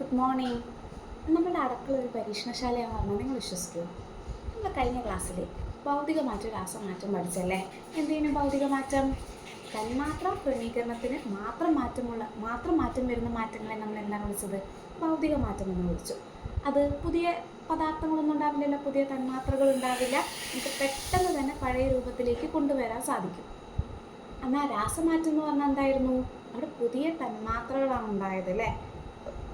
Good morning. നമ്മുടെ അടുക്കള ഒരു പരീക്ഷണശാലയാണെന്ന് പറഞ്ഞാൽ നിങ്ങൾ വിശ്വസിക്കുമോ? നമ്മൾ കഴിഞ്ഞ ക്ലാസ്സിൽ ഭൗതിക മാറ്റം രാസമാറ്റം പഠിച്ചല്ലേ? എന്തെങ്കിലും ഭൗതിക മാറ്റം തന്മാത്ര ക്രമീകരണത്തിന് മാത്രം മാറ്റം വരുന്ന മാറ്റങ്ങളെ നമ്മൾ എന്താണ് വിളിച്ചത്? ഭൗതിക മാറ്റം എന്ന് വിളിച്ചു. അത് പുതിയ പദാർത്ഥങ്ങളൊന്നും ഉണ്ടാവില്ലല്ലോ, പുതിയ തന്മാത്രകൾ ഉണ്ടാവില്ല. നമുക്ക് പെട്ടെന്ന് തന്നെ പഴയ രൂപത്തിലേക്ക് കൊണ്ടുവരാൻ സാധിക്കും. എന്നാൽ രാസമാറ്റം എന്ന് പറഞ്ഞാൽ എന്തായിരുന്നു? അവിടെ പുതിയ തന്മാത്രകളാണ് ഉണ്ടായത് അല്ലേ?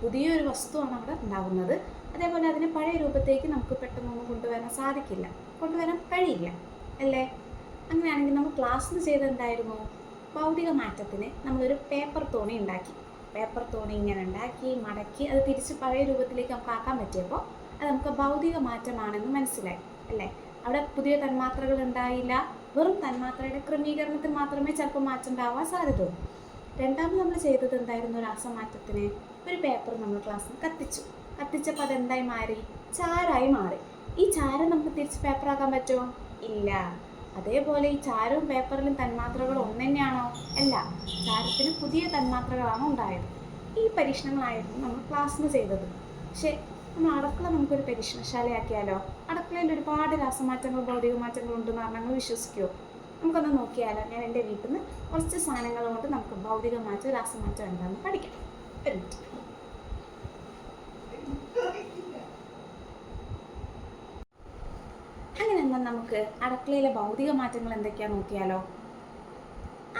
പുതിയൊരു വസ്തുവാണ് അവിടെ ഉണ്ടാകുന്നത്. അതേപോലെ അതിനെ പഴയ രൂപത്തേക്ക് നമുക്ക് പെട്ടെന്നൊന്നും കൊണ്ടുവരാൻ കഴിയില്ല അല്ലേ? അങ്ങനെയാണെങ്കിൽ നമ്മൾ ക്ലാസ്സിൽ ചെയ്ത് എന്തായിരുന്നു? ഭൗതിക മാറ്റത്തിന് നമ്മളൊരു പേപ്പർ തോണി ഉണ്ടാക്കി. പേപ്പർ തോണി ഇങ്ങനെ ഉണ്ടാക്കി മടക്കി അത് തിരിച്ച് പഴയ രൂപത്തിലേക്ക് നമുക്ക് ആക്കാൻ പറ്റിയപ്പോൾ അത് നമുക്ക് ഭൗതിക മാറ്റമാണെന്ന് മനസ്സിലായി അല്ലേ? അവിടെ പുതിയ തന്മാത്രകൾ ഉണ്ടായില്ല. വെറും തന്മാത്രയുടെ ക്രമീകരണത്തിൽ മാത്രമേ ചിലപ്പോൾ മാറ്റം ഉണ്ടാവാൻ സാധ്യതയുള്ളൂ. രണ്ടാമത് നമ്മൾ ചെയ്തത് എന്തായിരുന്നു? രാസമാറ്റത്തിന് ഒരു പേപ്പർ നമ്മൾ ക്ലാസ്സിൽ കത്തിച്ചപ്പോൾ അതെന്തായി മാറി? ചാരായി മാറി. ഈ ചാരം നമുക്ക് തിരിച്ച് പേപ്പറാക്കാൻ പറ്റുമോ? ഇല്ല. അതേപോലെ ഈ ചാരവും പേപ്പറിലും തന്മാത്രകളും ഒന്ന് തന്നെയാണോ? അല്ല. ചാരത്തിന് പുതിയ തന്മാത്രകളാണ് ഉണ്ടായത്. ഈ പരീക്ഷണങ്ങളായിരുന്നു നമ്മൾ ക്ലാസ്സിൽ ചെയ്തത്. പക്ഷേ നമ്മൾ അടുക്കള നമുക്കൊരു പരീക്ഷണശാലയാക്കിയാലോ? അടുക്കളയിൽ ഒരുപാട് രാസമാറ്റങ്ങൾ ഭൗതിക മാറ്റങ്ങൾ ഉണ്ടെന്ന് പറഞ്ഞാൽ നിങ്ങൾ വിശ്വസിക്കുമോ? നമുക്കൊന്ന് നോക്കിയാലോ? ഞാൻ എൻ്റെ വീട്ടിൽ നിന്ന് കുറച്ച് സാധനങ്ങൾ കൊണ്ട് നമുക്ക് ഭൗതിക മാറ്റം രാസമാറ്റം എന്താണെന്ന് പഠിക്കാം. ഒരു മിനിറ്റ്. അങ്ങനെ എന്നാൽ നമുക്ക് അടുക്കളയിലെ ഭൗതിക മാറ്റങ്ങൾ എന്തൊക്കെയാണെന്ന് നോക്കിയാലോ?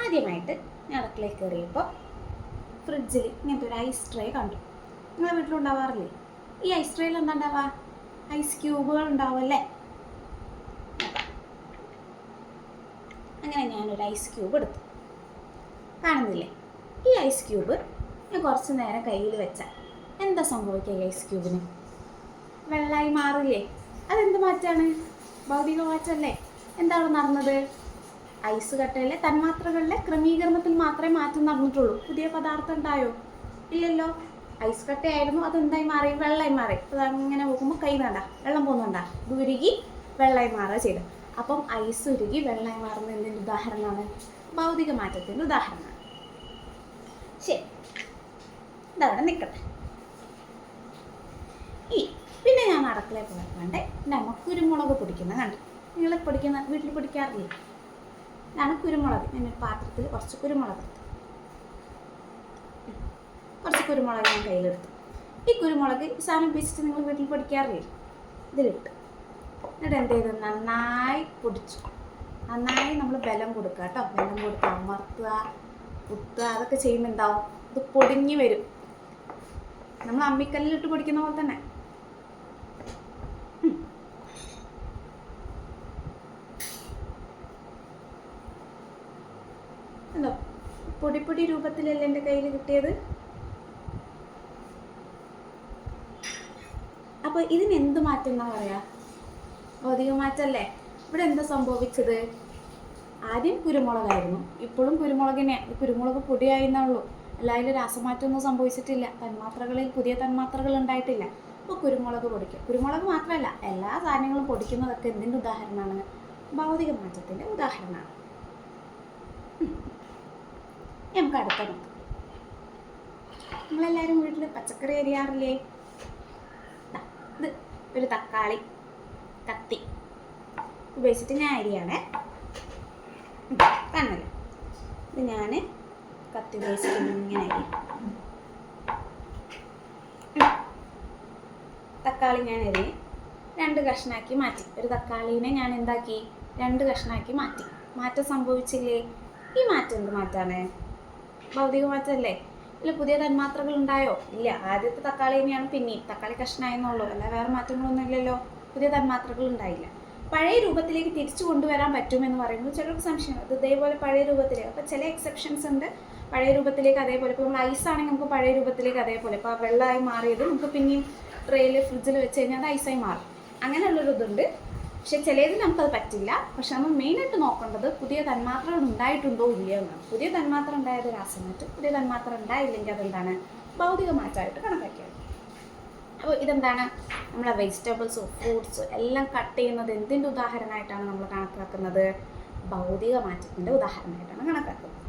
ആദ്യമായിട്ട് ഞാൻ അടുക്കളയിൽ കയറിയപ്പോൾ ഫ്രിഡ്ജിൽ ഇങ്ങനത്തെ ഒരു ഐസ് ട്രേ കണ്ടു. നിങ്ങളുടെ വീട്ടിലുണ്ടാവാറില്ലേ? ഈ ഐസ് ട്രേയിൽ എന്താ ഉണ്ടാവുക? ഐസ് ക്യൂബുകൾ ഉണ്ടാവുമല്ലേ? അങ്ങനെ ഞാനൊരു ഐസ് ക്യൂബ് എടുത്തു. കാണുന്നില്ലേ? ഈ ഐസ് ക്യൂബ് ഞാൻ കുറച്ച് നേരം കയ്യിൽ വെച്ചാൽ എന്താ സംഭവിക്കുക? ഈ ഐസ് ക്യൂബിന് വെള്ളമായി മാറില്ലേ? അതെന്ത് മാറ്റമാണ്? ഭൗതിക മാറ്റമല്ലേ? എന്താണ് നടന്നത്? ഐസ് കട്ടയിലെ തന്മാത്രകളിലെ ക്രമീകരണത്തിൽ മാത്രമേ മാറ്റം നടന്നിട്ടുള്ളൂ. പുതിയ പദാർത്ഥം ഉണ്ടായോ? ഇല്ലല്ലോ. ഐസ് കട്ടയായിരുന്നു, അതെന്തായി മാറി? വെള്ളമായി മാറി. അതങ്ങനെ പോകുമ്പോൾ കൈ വേണ്ട, വെള്ളം പോകുന്നുണ്ടാ, ഇത് ഉരുകി വെള്ളമായി മാറുക ചെയ്തു. അപ്പം ഐസ് ഉരുകി വെള്ളമായി മാറുന്ന എന്തിൻ്റെ ഉദാഹരണമാണ്? ഭൗതിക മാറ്റത്തിൻ്റെ ഉദാഹരണമാണ്. ശരി, ഇതവിടെ നിൽക്കട്ടെ. പിന്നെ ഞാൻ അടുക്കളയിൽ പോയപ്പോണ്ട് എൻ്റെ അമ്മ കുരുമുളക് പൊടിക്കുന്നത് കണ്ടു. നിങ്ങൾ വീട്ടിൽ പൊടിക്കാറില്ലേ? ഇതാണ് കുരുമുളക്. ഞാനൊരു പാത്രത്തിൽ കുറച്ച് കുരുമുളക് എടുത്തു. ഞാൻ കയ്യിലെടുത്തു. ഈ കുരുമുളക് സാധനം ഉപയോഗിച്ചിട്ട് നിങ്ങൾ വീട്ടിൽ പൊടിക്കാറില്ലേ? ഇതിലിട്ട് എന്നിട്ട് എന്ത് ചെയ്തു? നന്നായി പൊടിച്ചു. നന്നായി നമ്മൾ ബലം കൊടുക്കുക കേട്ടോ. ബലം കൊടുത്ത് അമർത്തുക, കുത്തുക, അതൊക്കെ ചെയ്യുമ്പോൾ എന്താവും? ഇത് പൊടിഞ്ഞു വരും. നമ്മൾ അമ്മിക്കല്ലിലിട്ട് പൊടിക്കുന്ന പോലെ തന്നെ. എന്തോ പൊടി രൂപത്തിലല്ലേ എൻ്റെ കയ്യിൽ കിട്ടിയത്? അപ്പോൾ ഇതിനെന്ത് മാറ്റം എന്നാ പറയാ? ഭൗതിക മാറ്റമല്ലേ? ഇവിടെ എന്താ സംഭവിച്ചത്? ആദ്യം കുരുമുളകായിരുന്നു, ഇപ്പോഴും കുരുമുളക് പൊടിയായിരുന്നുള്ളൂ. എല്ലാവരും രാസമാറ്റമൊന്നും സംഭവിച്ചിട്ടില്ല. പുതിയ തന്മാത്രകൾ ഉണ്ടായിട്ടില്ല. അപ്പോൾ കുരുമുളക് പൊടിക്കുക. കുരുമുളക് മാത്രമല്ല, എല്ലാ സാധനങ്ങളും പൊടിക്കുന്നതൊക്കെ എന്തിൻ്റെ ഉദാഹരണമാണ്? ഭൗതിക മാറ്റത്തിൻ്റെ ഉദാഹരണമാണ്. നമുക്ക് അടുത്ത നോക്കാം. നമ്മളെല്ലാവരും വീട്ടിൽ പച്ചക്കറി അരിയാറില്ലേ? ഇത് ഒരു തക്കാളി കത്തി ഉപയോഗിച്ചിട്ട് ഞാൻ അരിയാണേ. കാണല്ലോ, ഇത് ഞാൻ കത്തി ഉപയോഗിച്ചിട്ട് ഇങ്ങനെ അരി. തക്കാളി ഞാൻ അരിഞ്ഞ് 2 കഷ്ണാക്കി മാറ്റി. ഒരു തക്കാളീനെ ഞാൻ എന്താക്കി? 2 കഷ്ണാക്കി മാറ്റി. മാറ്റം സംഭവിച്ചില്ലേ? ഈ മാറ്റം എന്ത് മാറ്റാണ്? ഭൗതിക മാറ്റമല്ലേ? ഇല്ല. പുതിയ തന്മാത്രകൾ ഉണ്ടായോ? ഇല്ല. ആദ്യത്തെ തക്കാളി തന്നെയാണ് പിന്നെയും തക്കാളി കഷ്ണമായെന്നുള്ളൂ. അല്ല, വേറെ മാറ്റങ്ങളൊന്നും ഇല്ലല്ലോ. പുതിയ തന്മാത്രകൾ ഉണ്ടായില്ല. പഴയ രൂപത്തിലേക്ക് തിരിച്ചു കൊണ്ടുവരാൻ പറ്റുമെന്ന് പറയുമ്പോൾ ചിലർക്ക് സംശയം. അത് ഇതേപോലെ പഴയ രൂപത്തിലേക്ക്. അപ്പോൾ ചില എക്സെപ്ഷൻസ് ഉണ്ട്. പഴയ രൂപത്തിലേക്ക് അതേപോലെ, ഇപ്പോൾ നമ്മൾ ഐസാണെങ്കിൽ നമുക്ക് പഴയ രൂപത്തിലേക്ക് അതേപോലെ, ഇപ്പോൾ വെള്ളമായി മാറിയത് നമുക്ക് പിന്നെയും ട്രേയിൽ ഫ്രിഡ്ജിൽ വെച്ച് കഴിഞ്ഞാൽ അത് ഐസായി മാറും. അങ്ങനെയുള്ളൊരിതുണ്ട്. പക്ഷെ ചിലതിൽ നമുക്കത് പറ്റില്ല. പക്ഷെ നമ്മൾ മെയിനായിട്ട് നോക്കേണ്ടത് പുതിയ തന്മാത്രകൾ ഉണ്ടായിട്ടുണ്ടോ ഇല്ലയോ എന്നാണ്. പുതിയ തന്മാത്ര ഉണ്ടായത് രാസമാറ്റം, പുതിയ തന്മാത്ര ഉണ്ടായില്ലെങ്കിൽ അതെന്താണ്? ഭൗതിക മാറ്റമായിട്ട് കണക്കാക്കിയത്. അപ്പോൾ ഇതെന്താണ്? നമ്മളെ വെജിറ്റബിൾസ്, ഫ്രൂട്ട്സ് എല്ലാം കട്ട് ചെയ്യുന്നത് എന്തിൻ്റെ ഉദാഹരണമായിട്ടാണ് നമ്മൾ കണക്കാക്കുന്നത്? ഭൗതിക മാറ്റത്തിൻ്റെ ഉദാഹരണമായിട്ടാണ് കണക്കാക്കുന്നത്.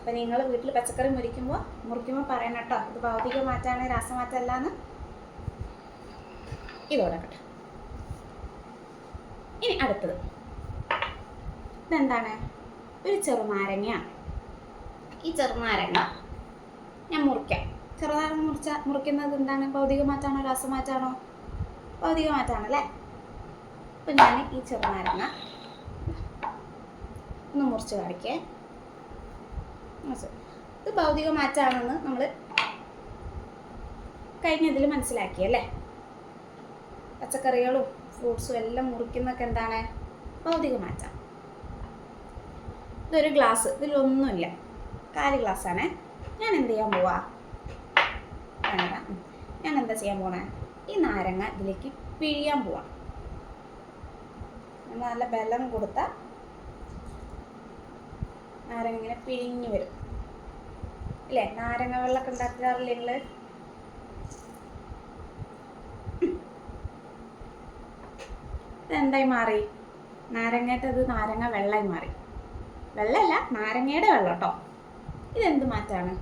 അപ്പം നിങ്ങൾ വീട്ടിൽ പച്ചക്കറി മുറിക്കുമ്പോൾ പറയണം കേട്ടോ, ഇത് ഭൗതിക മാറ്റമാണ്, രാസമാറ്റം അല്ലാന്ന്. ഇതോടെ കേട്ടോ. ഇനി അടുത്തത് ഇതെന്താണ്? ഒരു ചെറുനാരങ്ങയാണ്. ഈ ചെറുനാരങ്ങ ഞാൻ മുറിക്കാം. ചെറുനാരങ്ങ മുറിക്കുന്നത് എന്താണ്? ഭൗതിക മാറ്റമാണോ രാസമാറ്റമാണോ? ഭൗതിക മാറ്റമാണല്ലേ. അപ്പം ഞാൻ ഈ ചെറുനാരങ്ങ ഒന്ന് മുറിച്ച് കാണിക്കേ. ഇത് ഭൗതിക മാറ്റമാണെന്ന് നമ്മൾ കഴിഞ്ഞതിൽ മനസ്സിലാക്കിയല്ലേ. പച്ചക്കറികളും ഫ്രൂട്ട്സും എല്ലാം മുറിക്കുന്നൊക്കെ എന്താണ്? ഭൗതിക മാറ്റം. ഇതൊരു ഗ്ലാസ്, ഇതിലൊന്നുമില്ല, കാലി ഗ്ലാസ്സാണേ. ഞാൻ എന്ത് ചെയ്യാൻ പോവാ? ഞാൻ എന്താ ചെയ്യാൻ പോണേ? ഈ നാരങ്ങ ഇതിലേക്ക് പിഴിയാൻ പോവാ. നല്ല ബലം കൊടുത്ത നാരങ്ങ ഇങ്ങനെ പിഴിഞ്ഞു വരും അല്ലേ? നാരങ്ങ വെള്ളമൊക്കെ ഉണ്ടാക്കാറില്ലേ നിങ്ങൾ? ഇതെന്തായി മാറി? നാരങ്ങേട്ടത് നാരങ്ങ വെള്ളമായി മാറി. വെള്ളമല്ല, നാരങ്ങയുടെ വെള്ളം കേട്ടോ. ഇതെന്ത് മാറ്റാണ്?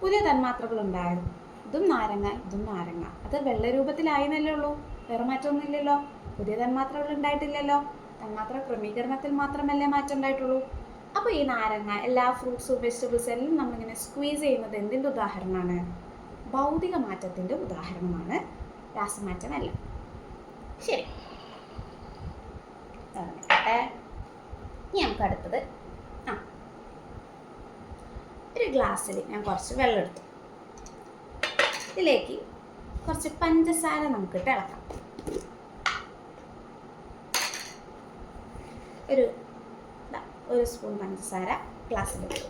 പുതിയ തന്മാത്രകൾ ഉണ്ടായത്. ഇതും നാരങ്ങ, ഇതും നാരങ്ങ. അത് വെള്ള രൂപത്തിലായെന്നല്ലേ ഉള്ളൂ, വേറെ മാറ്റമൊന്നുമില്ലല്ലോ. പുതിയ തന്മാത്രകൾ ഉണ്ടായിട്ടില്ലല്ലോ. തന്മാത്ര ക്രമീകരണത്തിൽ മാത്രമല്ലേ മാറ്റം ഉണ്ടായിട്ടുള്ളൂ. അപ്പോൾ ഈ നാരങ്ങ, എല്ലാ ഫ്രൂട്ട്സും വെജിറ്റബിൾസും എല്ലാം നമ്മളിങ്ങനെ സ്ക്വീസ് ചെയ്യുന്നത് എന്തിൻ്റെ ഉദാഹരണമാണ്? ഭൗതിക മാറ്റത്തിൻ്റെ ഉദാഹരണമാണ്, രാസമാറ്റമല്ല. ശരി, ഇനി നമുക്ക് അടുത്തത് ഒരു ഗ്ലാസ്സിൽ ഞാൻ കുറച്ച് വെള്ളം എടുത്തു. ഇതിലേക്ക് കുറച്ച് പഞ്ചസാര നമുക്കിട്ട് ഇളക്കാം. ഒരു സ്പൂൺ പഞ്ചസാര ഗ്ലാസ്സിലിട്ടു.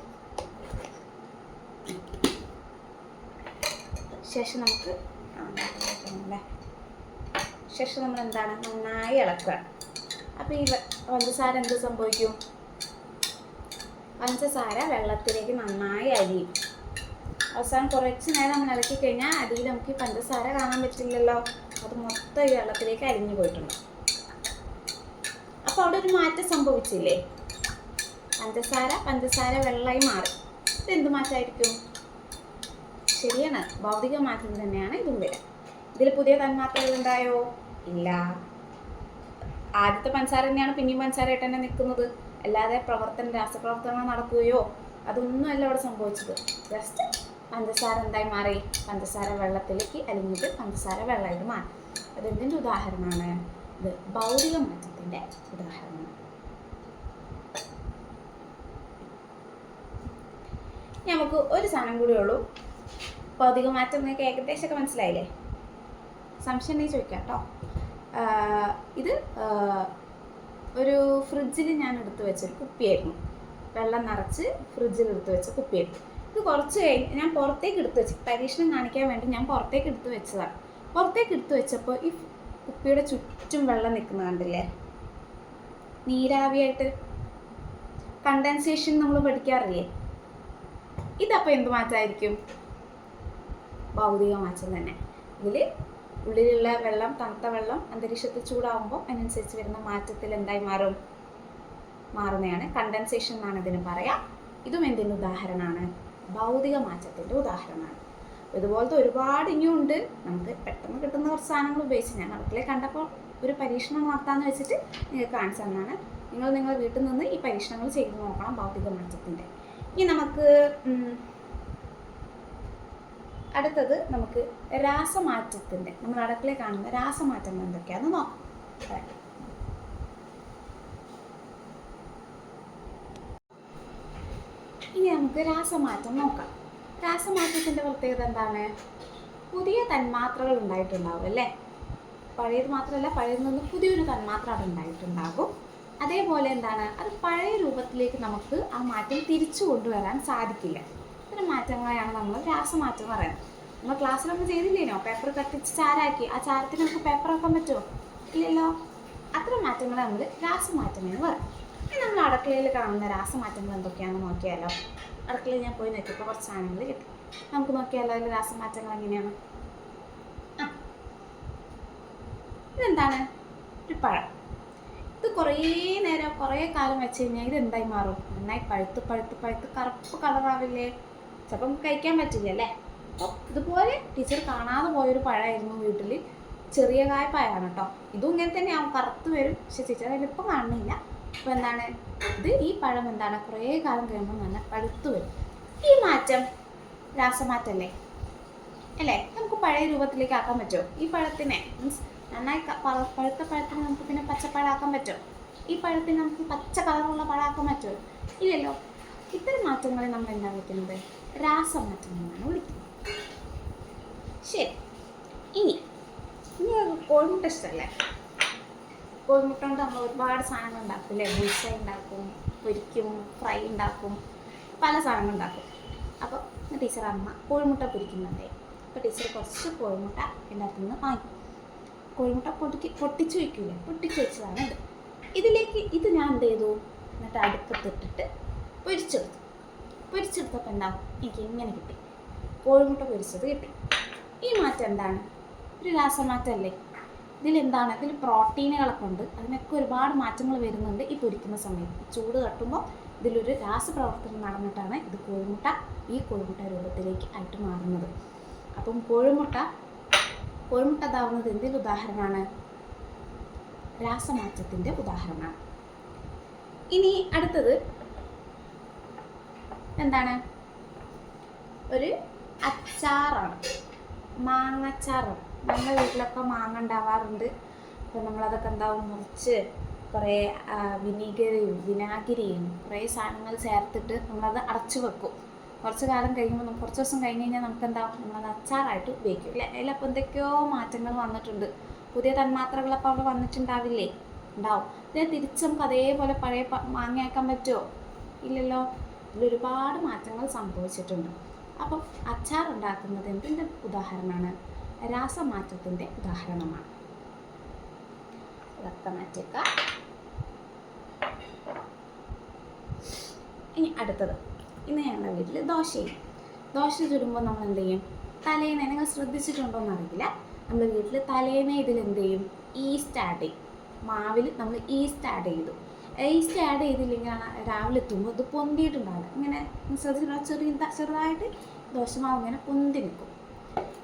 ശേഷം നമ്മൾ എന്താണ്? നന്നായി ഇളക്കുക. അപ്പോൾ ഈ പഞ്ചസാര എന്ത് സംഭവിക്കും? പഞ്ചസാര വെള്ളത്തിലേക്ക് നന്നായി അലിയും. അവസാനം കുറച്ച് നേരം നമ്മൾ ഇളക്കി കഴിഞ്ഞാൽ അടിയിൽ നമുക്ക് ഈ പഞ്ചസാര കാണാൻ പറ്റില്ലല്ലോ. അത് മൊത്തം ഈ വെള്ളത്തിലേക്ക് അലിഞ്ഞു പോയിട്ടുണ്ട്. അപ്പോൾ അവിടെ ഒരു മാറ്റം സംഭവിച്ചില്ലേ? പഞ്ചസാര വെള്ളമായി മാറി. ഇതെന്ത് മാറ്റമായിരിക്കും? ശരിയാണ്, ഭൗതിക മാറ്റം തന്നെയാണ് ഇതും വരിക. ഇതിൽ പുതിയ തന്മാത്രകൾ ഉണ്ടായോ? ഇല്ല. ആദ്യത്തെ പഞ്ചസാര തന്നെയാണ് പിന്നെയും പഞ്ചസാരയായിട്ട് തന്നെ നിൽക്കുന്നത്. അല്ലാതെ രാസപ്രവർത്തനങ്ങൾ നടക്കുകയോ അതൊന്നുമല്ല ഇവിടെ സംഭവിച്ചത്. ജസ്റ്റ് പഞ്ചസാര എന്തായി മാറി? പഞ്ചസാര വെള്ളത്തിലേക്ക് അലിഞ്ഞിട്ട് പഞ്ചസാര വെള്ളമായിട്ട് മാറി. അതെന്തിൻ്റെ ഉദാഹരണമാണ്? ഇത് ഭൗതിക മാറ്റത്തിൻ്റെ ഉദാഹരണമാണ്. നമുക്ക് ഒരു സാധനം കൂടിയേ ഉള്ളൂ. ഭൗതിക മാറ്റം നിങ്ങൾക്ക് ഏകദേശമൊക്കെ മനസ്സിലായില്ലേ? സംശയം ഉണ്ടെങ്കിൽ ചോദിക്കാം കേട്ടോ. ഇത് ഒരു ഫ്രിഡ്ജിൽ ഞാൻ എടുത്തു വെച്ചൊരു കുപ്പിയായിരുന്നു. വെള്ളം നിറച്ച് ഫ്രിഡ്ജിൽ എടുത്ത് വെച്ച കുപ്പിയായിരുന്നു. ഇത് കുറച്ച് കഴിഞ്ഞ് ഞാൻ പുറത്തേക്ക് എടുത്ത് വെച്ചു, പരീക്ഷണം കാണിക്കാൻ വേണ്ടി ഞാൻ പുറത്തേക്ക് എടുത്ത് വെച്ചതാണ്. പുറത്തേക്ക് എടുത്ത് വെച്ചപ്പോൾ ഈ കുപ്പിയുടെ ചുറ്റും വെള്ളം നിൽക്കുന്നത് കണ്ടില്ലേ? നീരാവിയായിട്ട്. കണ്ടൻസേഷൻ നമ്മൾ പഠിക്കാറില്ലേ? ഇതപ്പോൾ എന്ത് മാറ്റമായിരിക്കും? ഭൗതിക മാറ്റം തന്നെ. ഇതിൽ ഉള്ളിലുള്ള വെള്ളം, തണുത്ത വെള്ളം അന്തരീക്ഷത്തിൽ ചൂടാവുമ്പോൾ അതിനനുസരിച്ച് വരുന്ന മാറ്റത്തിൽ എന്തായി മാറുന്നതാണ് കണ്ടൻസേഷൻ എന്നാണ് ഇതിന് പറയാം. ഇതും എന്തിൻ്റെ ഉദാഹരണമാണ്? ഭൗതിക മാറ്റത്തിൻ്റെ ഉദാഹരണമാണ്. ഇതുപോലത്തെ ഒരുപാട് ഇനിയും ഉണ്ട്. നമുക്ക് പെട്ടെന്ന് കിട്ടുന്ന കുറച്ച് സാധനങ്ങൾ ഉപയോഗിച്ച് ഞാൻ അടുക്കളയിൽ കണ്ടപ്പോൾ ഒരു പരീക്ഷണം നടത്താമെന്ന് വെച്ചിട്ട് നിങ്ങൾക്ക് കാണിച്ചു തന്നാണ്. നിങ്ങളുടെ വീട്ടിൽ നിന്ന് ഈ പരീക്ഷണങ്ങൾ ചെയ്ത് നോക്കണം ഭൗതിക മാറ്റത്തിൻ്റെ. ഇനി നമുക്ക് അടുത്തത് നമുക്ക് രാസമാറ്റത്തിൻ്റെ, നമ്മൾ അടുക്കളയിൽ കാണുന്ന രാസമാറ്റങ്ങൾ എന്തൊക്കെയാണെന്ന് നോക്കാം. ഇനി നമുക്ക് രാസമാറ്റം നോക്കാം. രാസമാറ്റത്തിൻ്റെ പ്രത്യേകത എന്താണ്? പുതിയ തന്മാത്രകൾ ഉണ്ടായിട്ടുണ്ടാവും അല്ലേ? പഴയത് മാത്രമല്ല, പഴയതിൽ നിന്ന് പുതിയൊരു തന്മാത്ര അവിടെ ഉണ്ടായിട്ടുണ്ടാകും. അതേപോലെ എന്താണ്, അത് പഴയ രൂപത്തിലേക്ക് നമുക്ക് ആ മാറ്റം തിരിച്ചു കൊണ്ടുവരാൻ സാധിക്കില്ല. ഇത്തരം മാറ്റങ്ങളെയാണ് നമ്മൾ രാസമാറ്റം പറയുന്നത്. നമ്മൾ ക്ലാസ്സിലൊന്നും ചെയ്തില്ലേനോ? പേപ്പർ കത്തിച്ച് ചാരാക്കി, ആ ചാരത്തിന് നമുക്ക് പേപ്പർ വെക്കാൻ പറ്റുമോ? ഇല്ലല്ലോ. അത്തരം മാറ്റങ്ങളെ നമ്മൾ രാസമാറ്റമെന്ന് പറയും. ഇനി നമ്മൾ അടുക്കളയിൽ കാണുന്ന രാസമാറ്റങ്ങൾ എന്തൊക്കെയാണെന്ന് നോക്കിയാലോ. അടുക്കളയിൽ ഞാൻ പോയി നോക്കിയപ്പോൾ കുറച്ച് സാധനങ്ങൾ കിട്ടി. നമുക്ക് നോക്കിയാലോ അതിൽ രാസമാറ്റങ്ങൾ എങ്ങനെയാണ്. ഇതെന്താണ്? ഒരു പഴം. ഇത് കുറേ നേരം കുറേ കാലം വെച്ച് കഴിഞ്ഞാൽ ഇത് എന്തായി മാറും? നന്നായി പഴുത്ത് പഴുത്ത് പഴുത്ത് കറുപ്പ് കളറാവില്ലേ? ചിലപ്പം കഴിക്കാൻ പറ്റില്ല അല്ലേ? അപ്പം ഇതുപോലെ ടീച്ചർ കാണാതെ പോയൊരു പഴമായിരുന്നു വീട്ടിൽ. ചെറിയ കായ്പായാണ് കേട്ടോ. ഇതും ഇങ്ങനെ തന്നെയാവും, കറുത്ത് വരും. പക്ഷെ ടീച്ചർ അതിലിപ്പം കാണുന്നില്ല. അപ്പോൾ എന്താണ് ഇത്? ഈ പഴം എന്താണ് കുറേ കാലം കഴിയുമ്പോൾ നല്ല പഴുത്ത് വരും. ഈ മാറ്റം രാസമാറ്റല്ലേ അല്ലേ? നമുക്ക് പഴയ രൂപത്തിലേക്ക് ആക്കാൻ പറ്റുമോ? ഈ പഴത്തിനെ മീൻസ് നന്നായി പഴുത്ത പഴത്തിന് നമുക്ക് പിന്നെ പച്ചപ്പഴമാക്കാൻ പറ്റുമോ? ഈ പഴത്തിന് നമുക്ക് പച്ച കളറുള്ള പഴമാക്കാൻ പറ്റുമോ? ഇല്ലല്ലോ. ഇത്തരം മാറ്റങ്ങളെ നമ്മൾ എന്താ വിളിക്കുന്നത്? രാസമാറ്റം എന്നാണ് വിളിക്കുന്നത്. ശരി, ഇനി കോഴിമുട്ട ഇഷ്ടമല്ലേ? കോഴിമുട്ട കൊണ്ട് നമ്മൾ ഒരുപാട് സാധനങ്ങൾ ഉണ്ടാക്കും അല്ലേ? ബുൾസൈ ഉണ്ടാക്കും, പൊരിക്കും, ഫ്രൈ ഉണ്ടാക്കും, പല സാധനങ്ങൾ ഉണ്ടാക്കും. അപ്പോൾ ടീച്ചർ അമ്മ കോഴിമുട്ട പൊരിക്കുന്നുണ്ടേ. അപ്പോൾ ടീച്ചർ കുറച്ച് കോഴിമുട്ട എല്ലാത്തിൽ നിന്ന് വാങ്ങി. കോഴിമുട്ട പൊട്ടിച്ച് വയ്ക്കൂലേ? പൊട്ടിച്ച് വെച്ചതാണ് ഇത്. ഇതിലേക്ക് ഇത് ഞാൻ എന്ത് ചെയ്തു? എന്നിട്ട് അടുപ്പത്തിട്ടിട്ട് പൊരിച്ചെടുത്തു. പൊരിച്ചെടുത്തപ്പോൾ എന്താവും? എനിക്ക് ഇങ്ങനെ കിട്ടി, കോഴിമുട്ട പൊരിച്ചത് കിട്ടി. ഈ മാറ്റം എന്താണ്? ഒരു രാസമാറ്റമല്ലേ? ഇതിലെന്താണ്? ഇതിൽ പ്രോട്ടീനുകളൊക്കെ ഉണ്ട്. അതിനൊക്കെ ഒരുപാട് മാറ്റങ്ങൾ വരുന്നുണ്ട് ഈ പൊരിക്കുന്ന സമയത്ത്. ചൂട് തട്ടുമ്പോൾ ഇതിലൊരു രാസപ്രവർത്തനം നടന്നിട്ടാണ് ഇത് ഈ കോഴിമുട്ട രൂപത്തിലേക്ക് ആയിട്ട് മാറുന്നത്. അപ്പം കോഴിമുട്ട ഇതാവുന്നത് എന്തിൻ്റെ ഉദാഹരണമാണ്? രാസമാറ്റത്തിൻ്റെ ഉദാഹരണമാണ്. ഇനി അടുത്തത് എന്താണ്? ഒരു അച്ചാറാണ്, മാങ്ങച്ചാറാണ്. നമ്മുടെ വീട്ടിലൊക്കെ മാങ്ങ ഉണ്ടാവാറുണ്ട്. അപ്പോൾ നമ്മളതൊക്കെ എന്താവും? മുറിച്ച് കുറേ വിനാഗിരിയും കുറേ സാധനങ്ങൾ ചേർത്തിട്ട് നമ്മളത് അടച്ചു വെക്കും. കുറച്ച് കാലം കഴിയുമ്പോൾ കുറച്ച് ദിവസം കഴിഞ്ഞ് കഴിഞ്ഞാൽ നമുക്ക് എന്താവും? നമ്മളത് അച്ചാറായിട്ട് ഉപയോഗിക്കും അല്ലേ? അതിലപ്പോൾ എന്തൊക്കെയോ മാറ്റങ്ങൾ വന്നിട്ടുണ്ട്. പുതിയ തന്മാത്രകളപ്പോൾ അവിടെ വന്നിട്ടുണ്ടാവില്ലേ? ഉണ്ടാവും. ഇതിനെ തിരിച്ച് നമുക്ക് അതേപോലെ പഴയ മാങ്ങയാക്കാൻ പറ്റുമോ? ഇല്ലല്ലോ. ഇതിലൊരുപാട് മാറ്റങ്ങൾ സംഭവിച്ചിട്ടുണ്ട്. അപ്പം അച്ചാർ ഉണ്ടാക്കുന്നത് എന്തിൻ്റെ ഉദാഹരണമാണ്? രാസമാറ്റത്തിൻ്റെ ഉദാഹരണമാണ്. ഇതൊക്കെ മാറ്റിയേക്കാം. ഇനി അടുത്തത്, ഇന്ന് ഞങ്ങളുടെ വീട്ടിൽ ദോശ ചുടുമ്പോൾ നമ്മൾ എന്ത് ചെയ്യും? തലേന്ന്, നിങ്ങൾ ശ്രദ്ധിച്ചിട്ടുണ്ടോ എന്നറിയില്ല, നമ്മുടെ വീട്ടിൽ തലേന്ന് ഇതിലെന്ത് ചെയ്യും? ഈസ്റ്റ് ആഡ് ചെയ്യും. മാവിൽ നമ്മൾ ഈസ്റ്റ് ആഡ് ചെയ്തു. ഈസ്റ്റ് ആഡ് ചെയ്തില്ലെങ്കിൽ രാവിലെ എത്തുമ്പോൾ ഇത് പൊന്തിയിട്ടുണ്ടാവില്ല. ഇങ്ങനെ ശ്രദ്ധിച്ചിട്ടുണ്ടോ? ചെറുതായിട്ട് ദോശമാവ് ഇങ്ങനെ പൊന്തി നിൽക്കും.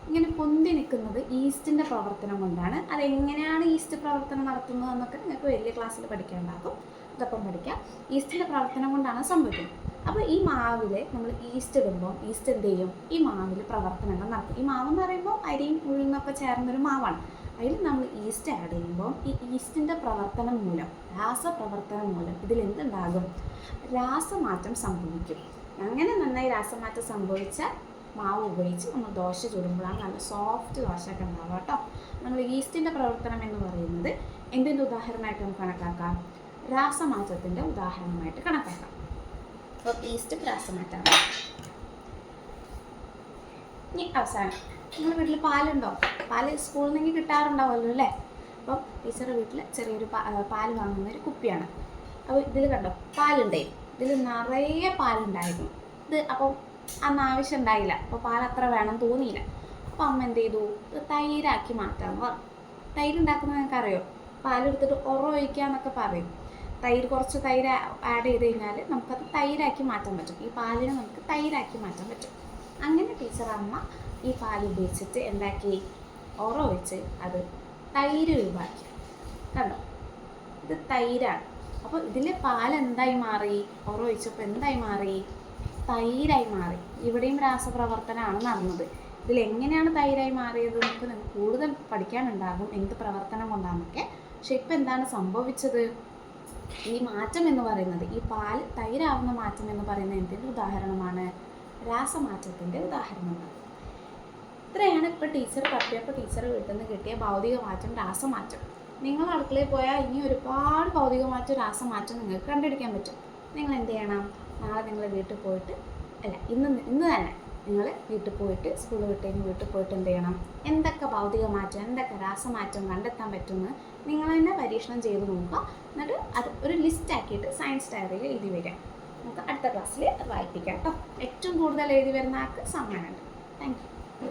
ഇങ്ങനെ പൊന്തി നിൽക്കുന്നത് ഈസ്റ്റിൻ്റെ പ്രവർത്തനം കൊണ്ടാണ്. അതെങ്ങനെയാണ് ഈസ്റ്റ് പ്രവർത്തനം നടത്തുന്നത് എന്നൊക്കെ നിങ്ങൾക്ക് വലിയ ക്ലാസ്സിൽ പഠിക്കാനുണ്ടാകും. ഇതൊപ്പം പഠിക്കാം. ഈസ്റ്റിൻ്റെ പ്രവർത്തനം കൊണ്ടാണ് സംഭവിക്കുന്നത്. അപ്പോൾ ഈ മാവിൽ നമ്മൾ ഈസ്റ്റ് ഇടുമ്പോൾ ഈസ്റ്റ് എന്ത് ചെയ്യും? ഈ മാവിൽ പ്രവർത്തനങ്ങൾ നടക്കും. ഈ മാവെന്ന് പറയുമ്പോൾ അരിയും ഉഴുന്നൊക്കെ ചേർന്നൊരു മാവാണ്. അതിൽ നമ്മൾ ഈസ്റ്റ് ആഡ് ചെയ്യുമ്പോൾ ഈ ഈസ്റ്റിൻ്റെ പ്രവർത്തനം മൂലം, രാസപ്രവർത്തനം മൂലം ഇതിലെന്തുണ്ടാകും? രാസമാറ്റം സംഭവിക്കും. അങ്ങനെ നന്നായി രാസമാറ്റം സംഭവിച്ച മാവ് ഉപയോഗിച്ച് നമ്മൾ ദോശ ചുടുമ്പോഴാണ് നല്ല സോഫ്റ്റ് ദോശയൊക്കെ ഉണ്ടാവുക കേട്ടോ. നമ്മൾ ഈസ്റ്റിൻ്റെ പ്രവർത്തനം എന്ന് പറയുന്നത് എന്തിൻ്റെ ഉദാഹരണമായിട്ട് നമുക്ക് കണക്കാക്കാം? രാസമാറ്റത്തിൻ്റെ ഉദാഹരണമായിട്ട് കണക്കാക്കാം. അപ്പോൾ ഈസ്റ്റ് രാസമാറ്റമാണ്. ഇനി അവസാനം, നിങ്ങളുടെ വീട്ടിൽ പാലുണ്ടോ? പാല് സ്കൂളിൽ നിന്ന് കിട്ടാറുണ്ടാവുമല്ലോ അല്ലേ? അപ്പം ടീച്ചറുടെ വീട്ടിൽ ചെറിയൊരു പാല് വാങ്ങുന്ന ഒരു കുപ്പിയാണ്. അപ്പോൾ ഇതിൽ കണ്ടോ പാലുണ്ടേ? ഇതിൽ നിറയെ പാലുണ്ടായിരുന്നു. ഇത് അപ്പം അന്ന് ആവശ്യം ഉണ്ടായില്ല. അപ്പോൾ പാൽ അത്ര വേണം തോന്നിയില്ല. അപ്പോൾ അമ്മ എന്ത് ചെയ്തു? ഇത് തൈരാക്കി മാറ്റാമെന്ന് പറഞ്ഞു. തൈര് ഉണ്ടാക്കുന്നത് നിങ്ങൾക്ക് അറിയോ? പാലെടുത്തിട്ട് ഒഴിക്കുക എന്നൊക്കെ പറയും. കുറച്ച് തൈര് ആഡ് ചെയ്ത് കഴിഞ്ഞാൽ നമുക്കത് തൈരാക്കി മാറ്റാൻ പറ്റും. ഈ പാലിനെ നമുക്ക് തൈരാക്കി മാറ്റാൻ പറ്റും. അങ്ങനെ ടീച്ചർ അമ്മ ഈ പാൽ ഉപയോഗിച്ചിട്ട് എന്താക്കി? ഒഴിച്ച് അത് തൈര് രൂപമാക്കി. കണ്ടോ? ഇത് തൈരാണ്. അപ്പോൾ ഇതിലെ പാൽ എന്തായി മാറി? ഒഴിച്ചപ്പോൾ എന്തായി മാറി? തൈരായി മാറി. ഇവിടെയും രാസപ്രവർത്തനമാണ് നടന്നത്. ഇതിലെങ്ങനെയാണ് തൈരായി മാറിയത് നമുക്ക് കൂടുതൽ പഠിക്കാനുണ്ടാകും, എന്ത് പ്രവർത്തനം കൊണ്ടാണെന്നൊക്കെ. പക്ഷെ ഇപ്പം എന്താണ് സംഭവിച്ചത്? ഈ മാറ്റം എന്ന് പറയുന്നത്, ഈ പാൽ തൈരാവുന്ന മാറ്റം എന്ന് പറയുന്നത് എന്തിൻ്റെ ഉദാഹരണമാണ്? രാസമാറ്റത്തിൻ്റെ ഉദാഹരണമാണ്. ഇത്രയാണ് ഇപ്പോൾ ടീച്ചർ തപ്പിയപ്പോൾ ടീച്ചർ വീട്ടിൽ നിന്ന് കിട്ടിയ ഭൗതിക മാറ്റം, രാസമാറ്റം. നിങ്ങൾ അടുക്കളയിൽ പോയാൽ ഇനി ഒരുപാട് ഭൗതിക മാറ്റം, രാസമാറ്റം നിങ്ങൾക്ക് കണ്ടുപിടിക്കാൻ പറ്റും. നിങ്ങൾ എന്ത് ചെയ്യണം? നാളെ നിങ്ങൾ വീട്ടിൽ പോയിട്ട്, ഇന്ന് തന്നെ നിങ്ങൾ വീട്ടിൽ പോയിട്ട്, സ്കൂൾ വിട്ടതിന് വീട്ടിൽ പോയിട്ട് എന്ത് ചെയ്യണം? എന്തൊക്കെ ഭൗതിക മാറ്റം, എന്തൊക്കെ രാസമാറ്റം കണ്ടെത്താൻ പറ്റുമെന്ന് നിങ്ങൾ തന്നെ പരീക്ഷണം ചെയ്ത് നോക്കുക. എന്നിട്ട് അത് ഒരു ലിസ്റ്റ് ആക്കിയിട്ട് സയൻസ് ഡയറിയിൽ എഴുതി വരിക. നമുക്ക് അടുത്ത ക്ലാസ്സിൽ അത് വായിപ്പിക്കാം കേട്ടോ. ഏറ്റവും കൂടുതൽ എഴുതി വരുന്ന ആൾക്ക് സമ്മാനമുണ്ട്. Thank you.